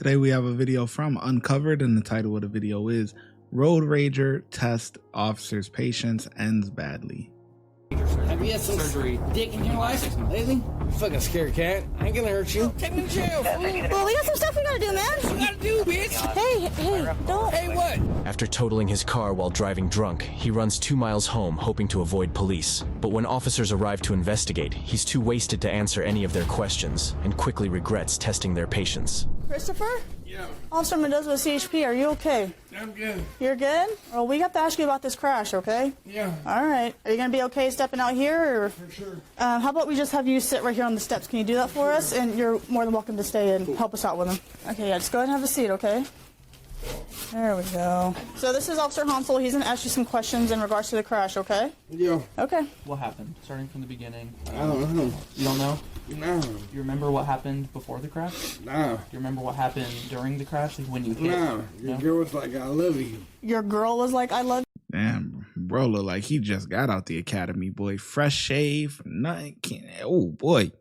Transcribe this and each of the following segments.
Today we have a video from Uncovered, and the title of the video is Road Rager Test Officer's Patience Ends Badly. Have you had some surgery dick in your life lately? Fucking scared cat. I ain't gonna hurt you. Take me to jail, fool. Well, we got some stuff we gotta do, man. What you gotta do, bitch? Hey, don't. Hey, what? After totaling his car while driving drunk, he runs 2 miles home hoping to avoid police. But when officers arrive to investigate, he's too wasted to answer any of their questions and quickly regrets testing their patience. Christopher? Yeah. Officer Mendoza with CHP, are you okay? I'm good. You're good? Well, we got to ask you about this crash, okay? Yeah. All right. Are you going to be okay stepping out here? Or? For sure. How about we just have you sit right here on the steps? Can you do that for us? And you're more than welcome to stay and help us out with them. Okay, yeah, just go ahead and have a seat, okay? There we go. So this is Officer Hansel. He's going to ask you some questions in regards to the crash, okay? Yeah. Okay. What happened? Starting from the beginning. I don't know. You don't know? No. You remember what happened before the crash? No. Do you remember what happened during the crash? Like when you hit? No. Your girl was like, I love you. Your girl was like, I love you. Damn, bro, look like he just got out the academy, boy. Fresh shave, nothing. Oh boy,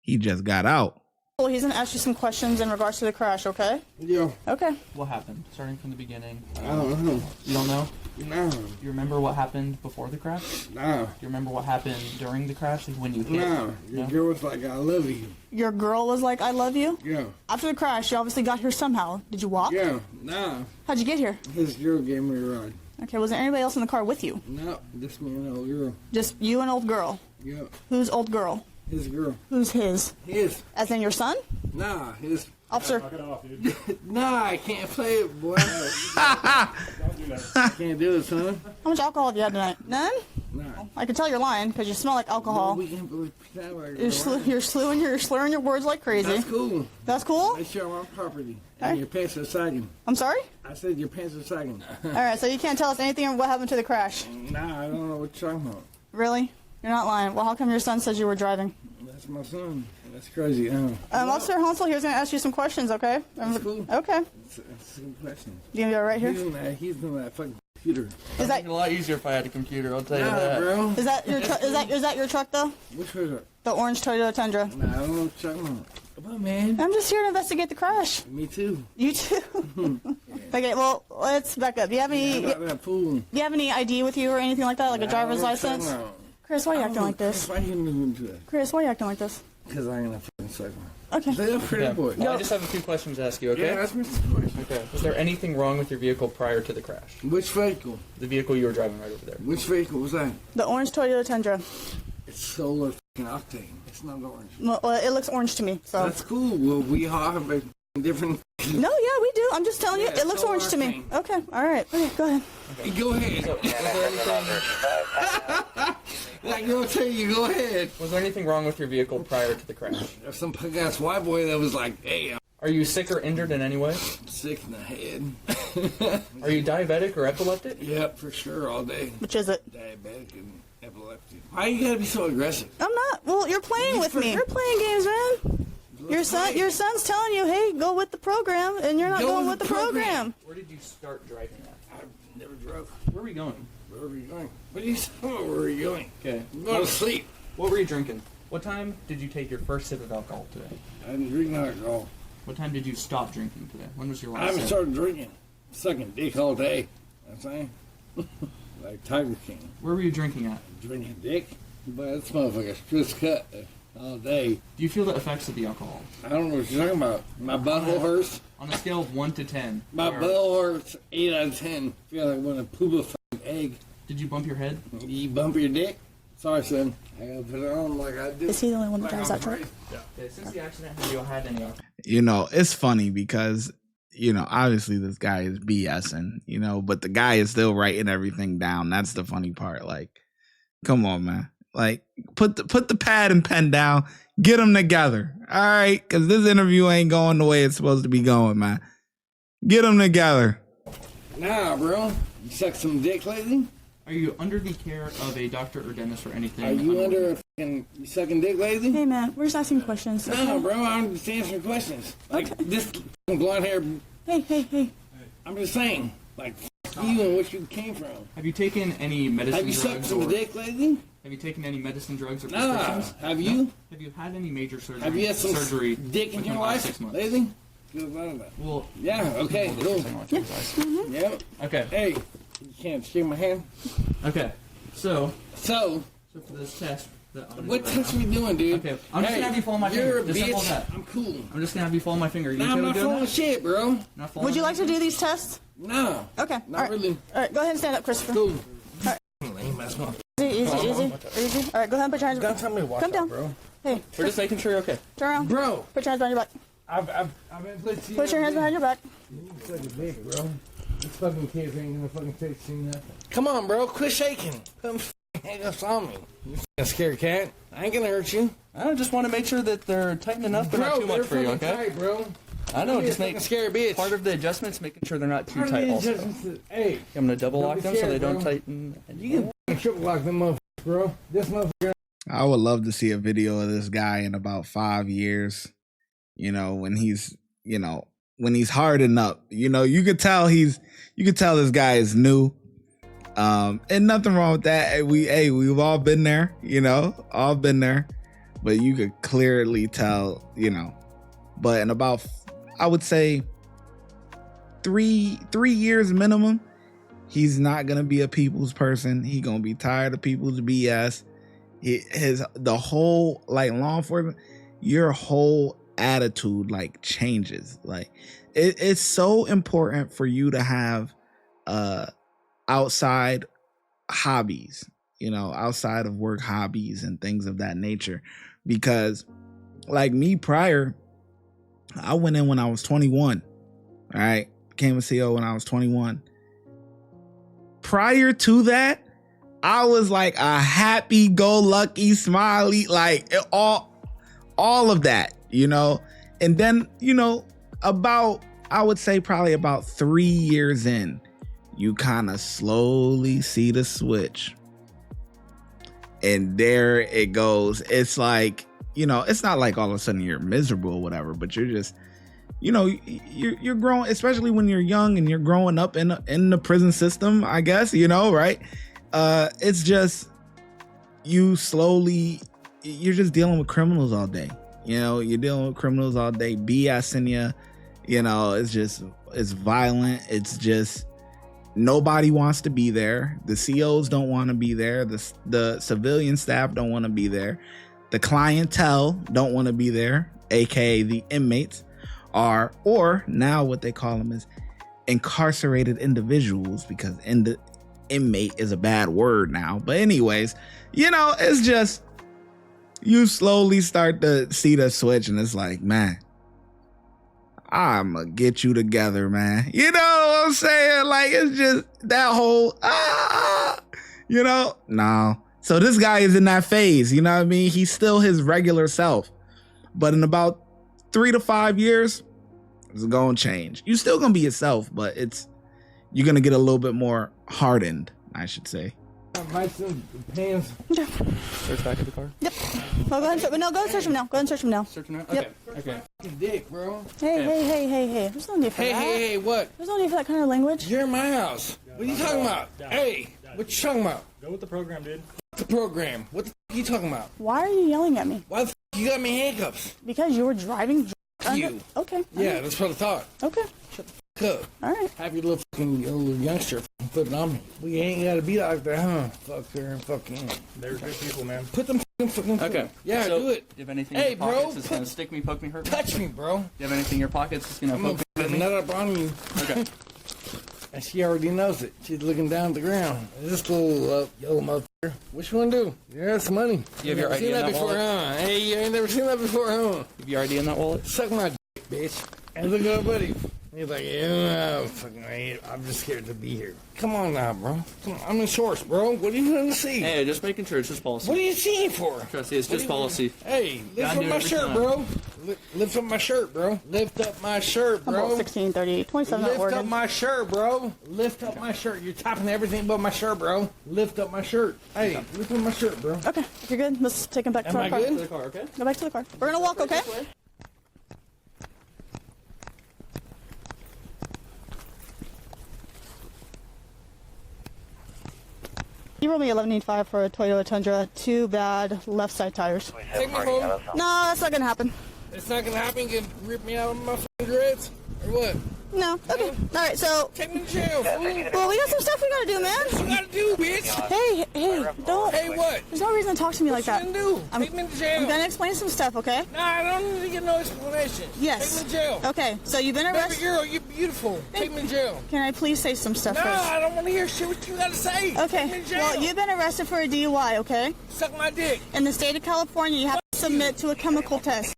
he just got out. Well, he's going to ask you some questions in regards to the crash, okay? Yeah. Okay. What happened? Starting from the beginning. I don't know. You don't know? No. Do you remember what happened before the crash? No. Do you remember what happened during the crash? Like when you hit? No. Your girl was like, I love you. Your girl was like, I love you? Yeah. After the crash, you obviously got here somehow. Did you walk? Yeah. No. How'd you get here? His girl gave me a ride. Okay, was there anybody else in the car with you? No. Just me and the old girl. Just you and old girl. Yeah. Who's old girl? His girl. Who's his? His. As in your son? Nah. His. Officer. Knock it off, dude. Nah, I can't play it, boy. Don't do that. I can't do it, son. How much alcohol have you had tonight? None? Nah. I can tell you're lying because you smell like alcohol. We can't believe that way. You're slurring your words like crazy. That's cool. That's cool? Make sure I'm on property. Hey. And your pants are sagging. I'm sorry? I said your pants are sagging. All right, so you can't tell us anything what happened to the crash. Nah, I don't know what you're talking about. Really? You're not lying. Well, how come your son says you were driving? That's my son. That's crazy. Officer Hansel here's going to ask you some questions, okay? That's cool. Okay. That's a good question. You going to be all right here? He's in that fucking computer. Is that a lot easier if I had a computer, I'll tell you Nah, that. bro. is that your truck though? Which was it? The orange Toyota Tundra. Nah, I don't know what you're talking about. Come on, man. I'm just here to investigate the crash. Me too. You too. Okay, well, let's back up. Do you have any? How about that fool? Do you have any ID with you or anything like that, like a driver's license? No. Chris, why are you acting like this? Why you moving to that? Chris, why are you acting like this? Because I ain't a fucking psycho. Okay. Say that pretty boy. Well, I just have a few questions to ask you, okay? Yeah, that's my question. Okay. Was there anything wrong with your vehicle prior to the crash? Which vehicle? The vehicle you were driving right over there. Which vehicle was that? The orange Toyota Tundra. It's solar fucking octane. It's not orange. Well, it looks orange to me, so. That's cool. Well, we all have a different. No, yeah, we do. I'm just telling you, Yeah, it looks solar orange to me. octane. Okay, all right. Okay, go ahead. Go ahead. So, was there anything... Like you'll tell you, go ahead. Was there anything wrong with your vehicle prior to the crash? There's some punk ass white boy that was like, hey, I'm Are you sick or injured in any way? sick in the head. Are you diabetic or epileptic? Yep, for sure, all day. Which is it? Diabetic and epileptic. Why you gotta be so aggressive? I'm not. Well, you're playing with me. You're playing games, man. Your son's telling you, hey, go with the program, and you're not going with the program. Where did you start driving at? I never drove. Where were you going? Where are you going? What are you talking about? Where are you going? Okay. I'm going to sleep. What were you drinking? What time did you take your first sip of alcohol today? I didn't drink alcohol. What time did you stop drinking today? When was your I last haven't sip? started drinking. Sucking dick all day. I'm saying. Like Tiger King. Where were you drinking at? Drinking dick? But this motherfucker's just cut all day. Do you feel the effects of the alcohol? I don't know what you're talking about. My butthole hurts. On a scale of 1 to 10. My where- butthole hurts 8 out of 10. Feel like I want to poop a fucking egg. Did you bump your head? You bump your dick? Sorry, son. I gotta put it on like I do. Is he the only one that drives that truck? Okay, since the accident, have you had any alcohol? You know, it's funny because, you know, obviously this guy is BSing, you know, but the guy is still writing everything down. That's the funny part. Like, come on, man. Like, put the pad and pen down. Get them together. All right? Because this interview ain't going the way it's supposed to be going, man. Get them together. Nah, bro. You sucked some dick lately? Are you under the care of a doctor or dentist or anything? Are you under a fucking... You sucking dick lately? Hey, man, we're just asking questions. Okay? No, bro. I'm just answering questions. Like, this fucking blonde hair... Hey. I'm just saying. Like, fuck you and what you came from. Have you taken any medicine Have you sucked drugs some or... dick lately? Have you taken any medicine, drugs, or Nah. prescriptions? Have you? Have you had any major surgery? Have you had some surgery dick in within your the last life 6 months? lately? Well, Yeah, okay, cool. Yeah. okay. Hey, you can't shake my hand. Okay. So So, for this test, that I'm gonna what do right test now- we doing, dude? Okay, I'm just gonna have you follow my You're finger. a Just simple as bitch. that. I'm cool. I'm just gonna have you follow my finger. You Nah, okay I'm with not doing full of that? shit, bro. Not following Would you my like to do these tests? No. Okay. Not all right. really. All right, go ahead and stand up, Christopher. Cool. Easy, easy. All right, go ahead and put your hands. Don't tell me to watch Come down. out, bro. Hey, We're just making sure you're okay. turn around. Bro, Put your hands behind your back. I've been putting Put your hands behind your back. You suck a dick, bro. These fucking kids ain't gonna fucking text you nothing. Come on, bro. Quit shaking. Put them handcuffs on me. You fucking scared cat. I ain't gonna hurt you. I just want to make sure that they're tightened enough, but not Bro, too much they're for you, fucking okay? tight, bro. I know, Don't be just a make fucking scared bitch. part of the adjustments, making sure they're not too Part of tight the also. adjustments is- Hey, I'm gonna double Don't lock be them so scared, they don't bro. tighten. you can triple lock them motherfuckers, bro. This motherfucker. I would love to see a video of this guy in about 5 years. You know, when he's hardened up. You know, you could tell this guy is new. And nothing wrong with that. We've all been there, all been there. But you could clearly tell, But in about, I would say, 3 years minimum, he's not gonna be a people's person. He gonna be tired of people's BS. The whole law enforcement, your whole attitude changes. It's so important for you to have outside hobbies, outside of work hobbies and things of that nature, because me prior, I went in when I was 21. All right, became a CO when I was 21. Prior to that, I was like a happy-go-lucky, smiley, all of that, and then, I would say probably about 3 years in, you kind of slowly see the switch. And there it goes. It's it's not like all of a sudden you're miserable or whatever, but you're just, you're growing, especially when you're young and you're growing up in the prison system, I guess, right? It's just, you're just dealing with criminals all day. You're dealing with criminals all day, BSing you. It's violent. It's just, nobody wants to be there. The COs don't want to be there. The civilian staff don't want to be there. The clientele don't want to be there, aka the inmates or now what they call them is incarcerated individuals, because inmate is a bad word now. But anyways, it's just, you slowly start to see the switch, and it's like, man, I'm gonna get you together, man. You know what I'm saying? It's just that whole, no. So this guy is in that phase, you know what I mean? He's still his regular self. But in about 3 to 5 years, it's gonna change. You're still gonna be yourself, but you're gonna get a little bit more hardened, I should say. Buy some pants. Search back of the car. Yep. Well, go ahead and search him now. Go ahead and search him now. Search now? Yep. Okay. Dick, bro. Hey. There's no need for that. Hey, what? There's no need for that kind of language. You're in my house. What are you talking about? Hey, what you talking about? Go with the program, dude. The program. What the f you talking about? Why are you yelling at me? Why the f you got me handcuffs? Because you were driving. You. Okay. Yeah, that's what I thought. Okay. Cup. All right. Happy little fucking little youngster put it on me. We ain't gotta be like that, huh? Fuck her and fuck him. They're good people, man. Put them fucking Okay. Yeah, So, do it. Do you have anything Hey, in your pockets bro, that's gonna stick me, poke me, hurt me? Touch me, bro. Do you have anything in your pockets that's gonna I'm gonna poke put me, a hurt me? nut up on you. Okay. And she already knows it. She's looking down at the ground. This little yellow motherfucker. What you wanna do? Yeah, that's money. You have your never ID seen in that that before, wallet? huh? Hey, you ain't never seen that before, huh? You have your ID in that wallet? Suck my dick, bitch. And look at my buddy. He's like, yeah, I'm just scared to be here. Come on now, bro. Come on, I'm in shorts, bro. What are you gonna see? Hey, just making sure it's just policy. What are you seeing for? Trust me, it's just policy. Hey, lift Gotta up do my every shirt, time. bro. Lift up my shirt, bro. Lift up my shirt, About bro. 16:30, 27 at Lift up Oregon. my shirt, bro. Lift up my shirt. You're topping everything but my shirt, bro. Lift up my shirt. Hey, lift up my shirt, bro. Okay, if you're good, let's take him back to Am our I car. good? To the car, okay? Go back to the car. We're gonna walk, okay? You rolled me 11.85 for a Toyota Tundra. Too bad. Left side tires. Take me home. No, that's not gonna happen. It's not gonna happen. You can rip me out of my fucking regrets? Or what? No. Okay. All right. So, Take me to jail, fool. well, we got some stuff we gotta do, man. What you gotta do, bitch? Hey, don't. Hey, what? There's no reason to talk to me like What that. you gonna do? Take me to jail. I'm gonna explain some stuff, okay? Nah, I don't need to get no explanation. Yes. Take me to jail. Okay. So you've been Baby arrested. girl, you're beautiful. Take me to jail. Can I please say some stuff Nah, first? I don't want to hear shit what you gotta say. Take me Okay. to jail. Well, you've been arrested for a DUI, okay? Suck my dick. In the state of California, you have to submit to a chemical test.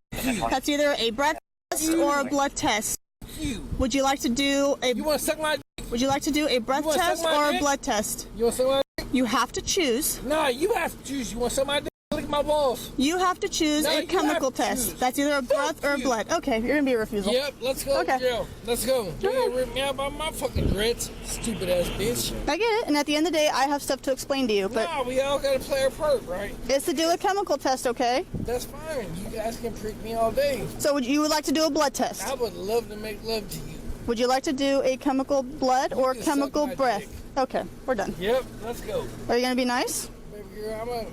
That's either a breath test or a blood test. You. Would you like to do a You want to suck my dick? Would you like to do a breath You wanna test suck my or a dick? blood test? You want to suck my dick? You have to choose. Nah, you have to choose. You want to suck my dick? Lick my balls. You have to choose No, a you chemical have to test. choose. That's either a breath or a you. blood. Okay, you're gonna be a refusal. Yep, let's go Okay. to jail. Let's go. You ain't rip me out by my fucking regrets, stupid ass bitch. I get it, and at the end of the day, I have stuff to explain to you, but Nah, we all gotta play our part, right? it's to do a chemical test, okay? That's fine. You guys can prick me all day. So you would like to do a blood test? I would love to make love to you. Would you like to do a chemical blood or can chemical suck my breath? dick. Okay, we're done. Yep, let's go. Are you gonna be nice? Baby girl,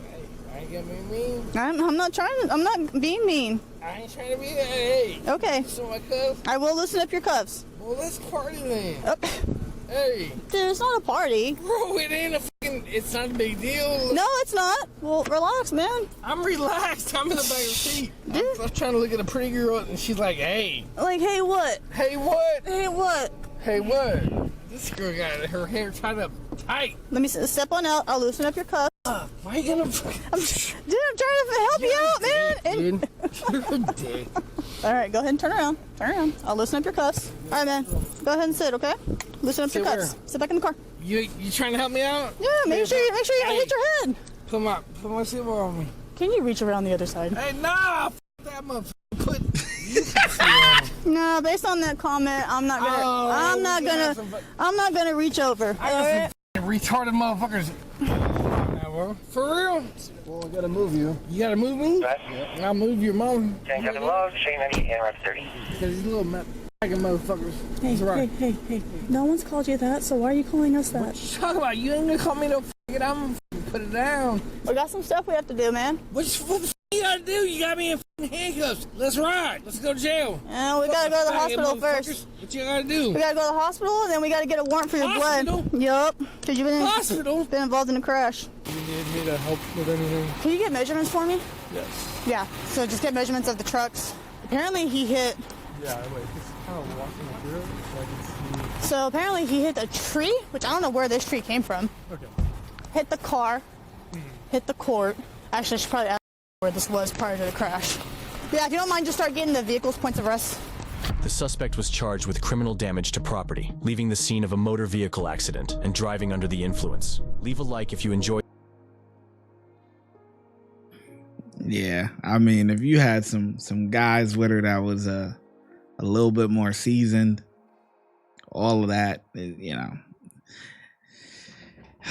I ain't gonna be mean. I'm not trying to. I'm not being mean. I ain't trying to be that. Hey, Okay, so my cuff. I will loosen up your cuffs. Well, let's party then. Oh, Hey, dude, it's not a party. bro, it ain't a fucking. It's not a big deal. No, it's not. Well, relax, man. I'm relaxed. I'm in the back of the seat. Dude. I'm trying to look at a pretty girl, and she's like, "Hey, Like, hey, what? hey, what? Hey, what? Hey, what?" This girl got her hair tied up tight. Let me step on out. I'll loosen up your cuffs. Why you gonna? Dude, I'm trying to help you out, man. And- Dude, you're a dick. all right, go ahead and turn around. Turn around. I'll loosen up your cuffs. All right, man. Go ahead and sit, okay? Loosen up your Sit cuffs. where? Sit back in the car. You trying to help me out? Yeah, make sure you don't hit your head. Put my seatbelt on me. Can you reach around the other side? Hey, nah, that motherfucker. Put you on. No, based on that comment, I'm not gonna. Oh, I'm not gonna reach over. I got some retarded motherfuckers. Now, bro. For real? Well, I gotta move you. You gotta move me? West, I'll move your mom. 10 Captain Love, Shane 90 and Rep 30. Because these little fucking motherfuckers. Hey, That's right. hey. No one's called you that, so why are you calling us that? What you talking about? You ain't gonna call me no fucking. I'm gonna put it down. We got some stuff we have to do, man. What the you gotta do? You got me in fucking handcuffs. Let's ride. Let's go to jail. And we gotta go to the Faggot hospital motherfuckers. first. What you gotta do? We gotta go to the hospital, and then we gotta get a warrant for your Hospital? blood. Yup. Cause you've Hospital? been involved in a crash. You need me to help with anything? Can you get measurements for me? Yes. Yeah. So just get measurements of the trucks. Apparently he hit. Yeah, wait, just kind of walking through it so I can see. So apparently he hit a tree, which I don't know where this tree came from. Okay. Hit the car. Hit the court. Actually, I should probably ask where this was prior to the crash. Yeah, if you don't mind, just start getting the vehicle's points of arrest. The suspect was charged with criminal damage to property, leaving the scene of a motor vehicle accident, and driving under the influence. Leave a like if you enjoyed. Yeah, I mean, if you had some guys with her that was a little bit more seasoned, all of that, you know,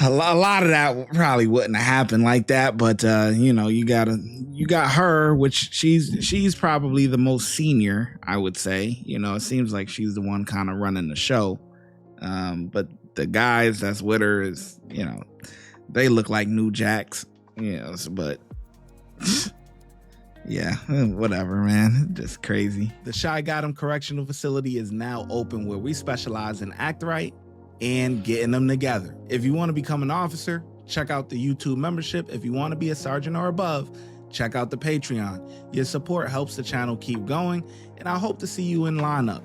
a lot of that probably wouldn't have happened like that. But you know, you got her, which she's probably the most senior, I would say. You know, it seems like she's the one kind of running the show. But the guys that's with her is, you know, they look like new jacks. You know, but. Yeah, whatever, man. Just crazy. The ShyGotEm Correctional Facility is now open, where we specialize in act right and getting them together. If you want to become an officer, check out the YouTube membership. If you want to be a sergeant or above, check out the Patreon. Your support helps the channel keep going, and I hope to see you in lineup.